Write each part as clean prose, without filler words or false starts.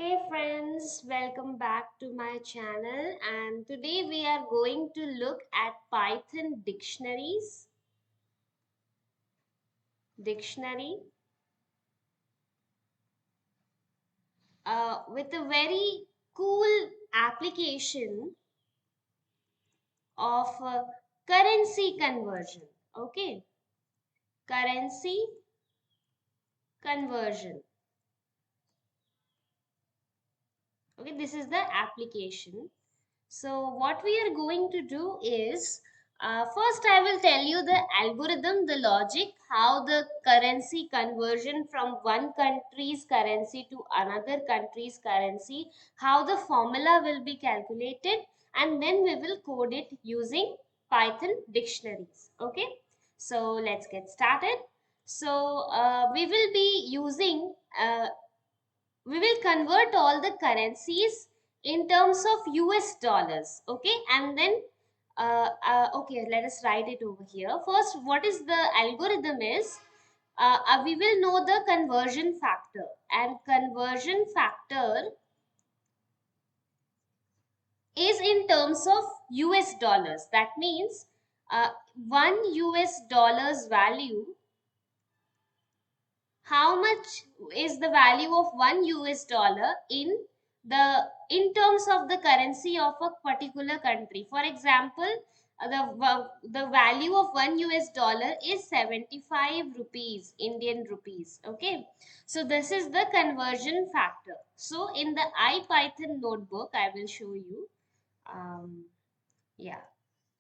Hey friends, welcome back to my channel, and today we are going to look at Python dictionary with a very cool application of currency conversion. Okay, currency conversion. Okay, this is the application. So what we are going to do is, first I will tell you the algorithm, the logic, how the currency conversion from one country's currency to another country's currency, how the formula will be calculated, and then we will code it using Python dictionaries. Okay, so let's get started. So we will be using we will convert all the currencies in terms of US dollars. Okay, and then okay, let us write it over here. First, what is the algorithm is, we will know the conversion factor, and conversion factor is in terms of US dollars. That means 1 US dollars value, how much is the value of 1 US dollar in terms of the currency of a particular country. For example, the value of 1 US dollar is 75 rupees, Indian rupees. Okay, so this is the conversion factor. So in the IPython notebook, I will show you. Yeah,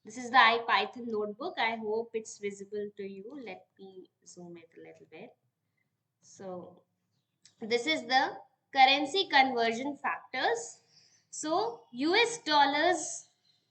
this is the IPython notebook. I hope it's visible to you. Let me zoom it a little bit. So this is the currency conversion factors. So US dollars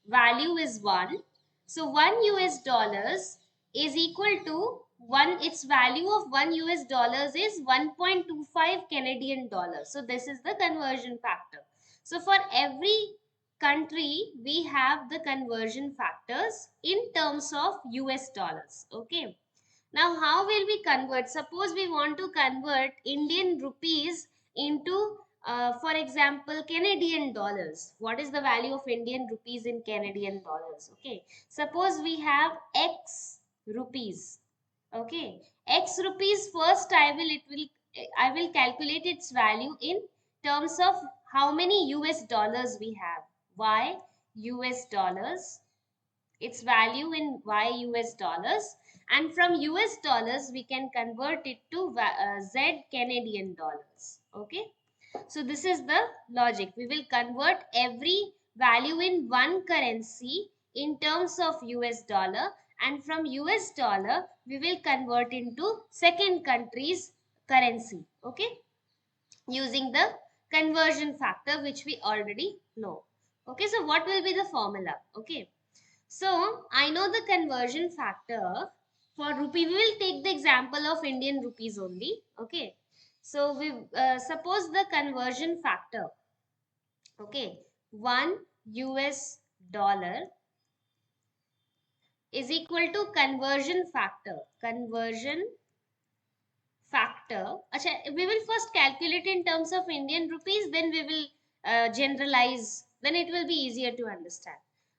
value is 1. So 1 US dollars is equal to 1, its value of 1 US dollars is 1.25 Canadian dollars. So this is the conversion factor. So for every country we have the conversion factors in terms of US dollars. Okay. Now, how will we convert? Suppose we want to convert Indian rupees into, for example, Canadian dollars. What is the value of Indian rupees in Canadian dollars? Okay. Suppose we have X rupees. Okay. X rupees first I will calculate its value in terms of how many US dollars we have. Y US dollars, its value in US dollars, and from US dollars we can convert it to Z Canadian dollars. Okay, so this is the logic. We will convert every value in one currency in terms of US dollar, and from US dollar we will convert into second country's currency. Okay, using the conversion factor which we already know. Okay, so what will be the formula? Okay, so I know the conversion factor for rupee. We will take the example of Indian rupees only. Okay. So we suppose the conversion factor. Okay. 1 US dollar is equal to conversion factor. Conversion factor. Achha, we will first calculate in terms of Indian rupees. Then we will generalize. Then it will be easier to understand.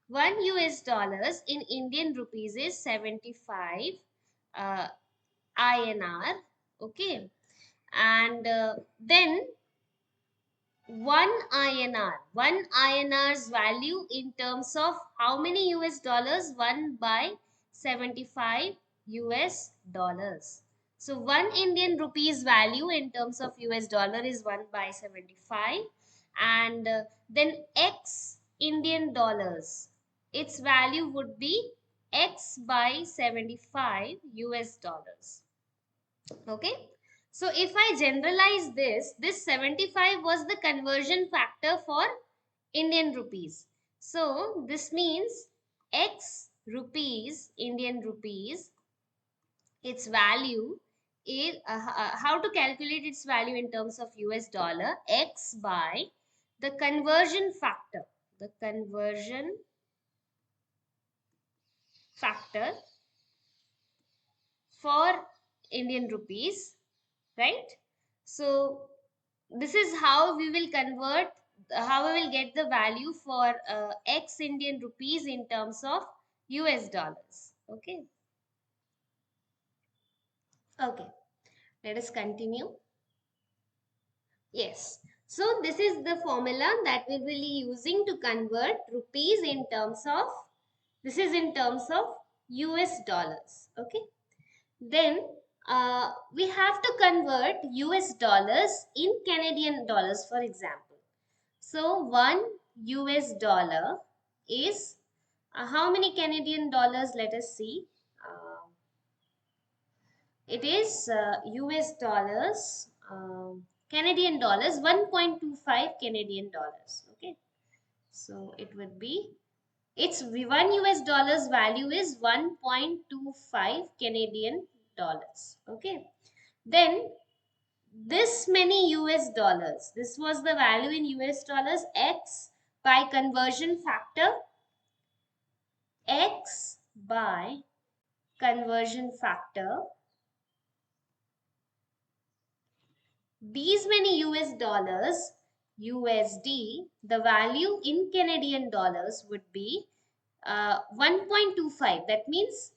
1 US dollars in Indian rupees is 75 uh, INR. Okay, and then 1 INR's value in terms of how many US dollars? 1 by 75 US dollars. So 1 Indian rupees value in terms of US dollar is 1 by 75, and then X Indian dollars, its value would be X by 75 US dollars. Okay, so if I generalize this 75 was the conversion factor for Indian rupees. So this means X rupees, Indian rupees, its value is, how to calculate its value in terms of US dollar? X by the conversion factor. The conversion factor for Indian rupees, right? So this is how we will convert, how we will get the value for X Indian rupees in terms of US dollars. Okay. Okay. Let us continue. Yes. So this is the formula that we will be using to convert rupees in terms of, this is in terms of US dollars. Okay. Then we have to convert US dollars in Canadian dollars, for example. So 1 US dollar is how many Canadian dollars? Let us see. It is US dollars, Canadian dollars, 1.25 Canadian dollars. Okay. So it would be, its 1 US dollars value is 1.25 Canadian dollars. Okay. Then this many US dollars, this was the value in US dollars, X by conversion factor, X by conversion factor, these many US dollars, USD, the value in Canadian dollars would be 1.25. That means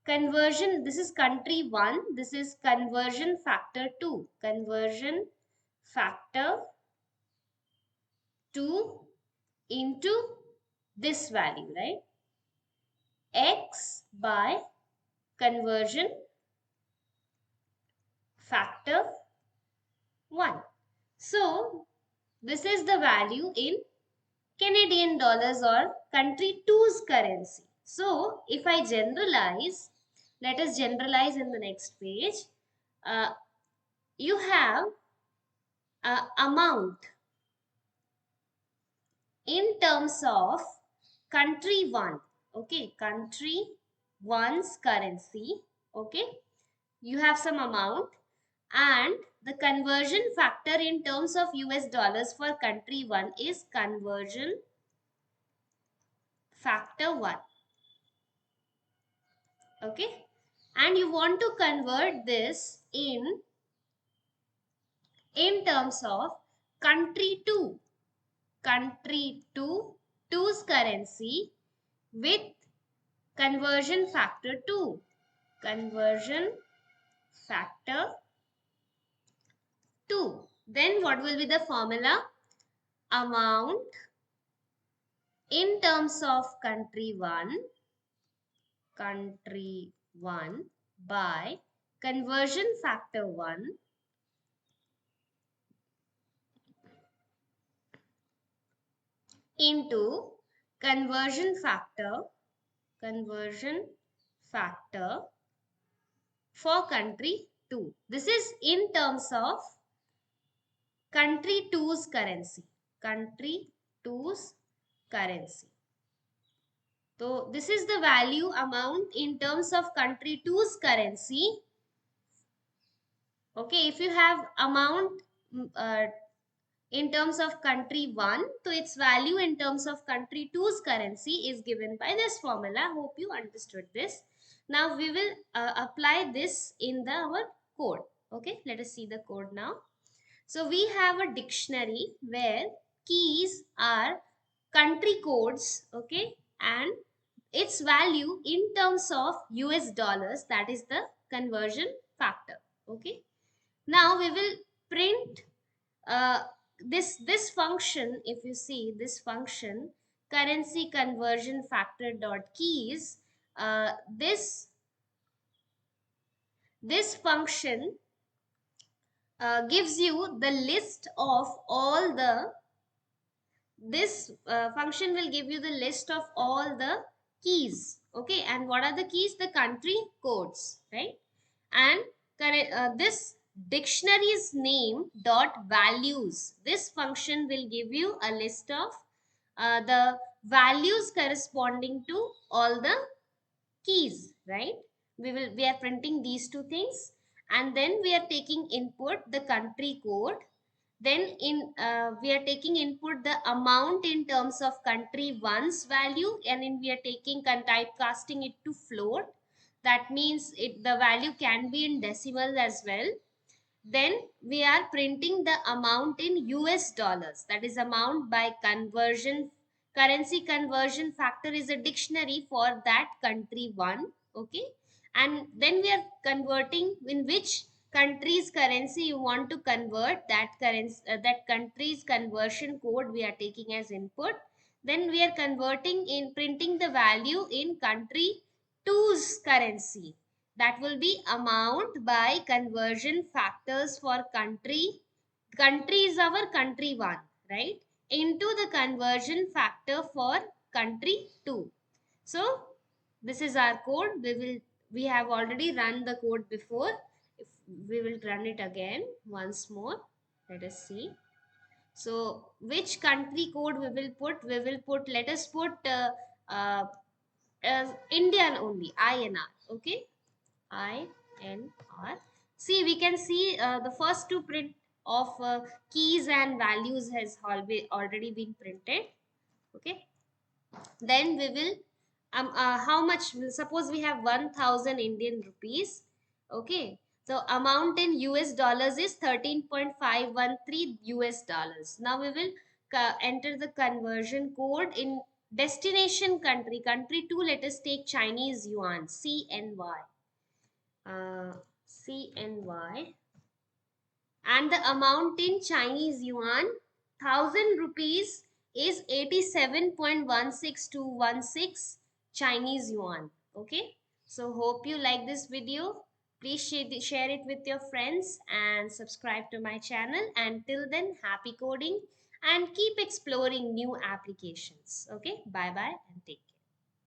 conversion, this is country 1, this is conversion factor 2. Conversion factor 2 into this value, right? X by conversion factor 1. So this is the value in Canadian dollars or country two's currency. So if I generalize, let us generalize in the next page. You have amount in terms of country 1. Okay, country 1's currency. Okay, you have some amount, and the conversion factor in terms of US dollars for country 1 is conversion factor 1. Okay, and you want to convert this in terms of country 2. Country 2, two's currency with conversion factor 2. Conversion factor 2. Then what will be the formula? Amount in terms of country 1 by conversion factor 1 into conversion factor for country 2. This is in terms of country two's currency. Country two's currency. So this is the value amount in terms of country two's currency. Okay, if you have amount in terms of country 1, so its value in terms of country two's currency is given by this formula. Hope you understood this. Now we will apply this in our code. Okay, let us see the code now. So we have a dictionary where keys are country codes, okay, and its value in terms of US dollars, that is the conversion factor. Okay, now we will print uh, this function. If you see this function, currency conversion factor dot keys, this function gives you the list of all the, this function will give you the list of all the keys. Okay, and what are the keys? The country codes, right? And this dictionary's name dot values, this function will give you a list of the values corresponding to all the keys, right? We are printing these two things, and then we are taking input the country code. Then we are taking input the amount in terms of country 1's value, and then we are taking typecasting it to float. That means the value can be in decimals as well. Then we are printing the amount in US dollars, that is amount by conversion. Currency conversion factor is a dictionary for that country one. Okay, and then we are converting in which country's currency you want to convert, that currency, that country's conversion code we are taking as input. Then we are converting in printing the value in country two's currency, that will be amount by conversion factors for country is our country one, right, into the conversion factor for country two. So this is our code. We have already run the code before. If we will run it again once more, let us see. So which country code we will put? We will put, let us put uh, Indian only, INR. Okay, INR. See, we can see the first two print of keys and values has already been printed. Okay. Then we will, how much, suppose we have 1000 Indian rupees. Okay. So amount in US dollars is 13.513 US dollars. Now we will enter the conversion code in destination country. Country 2, let us take Chinese yuan, CNY. CNY, and the amount in Chinese yuan, 1000 rupees is 87.16216 Chinese yuan. Okay, so hope you like this video. Please share it with your friends and subscribe to my channel. Until then, happy coding and keep exploring new applications. Okay, bye bye and take care.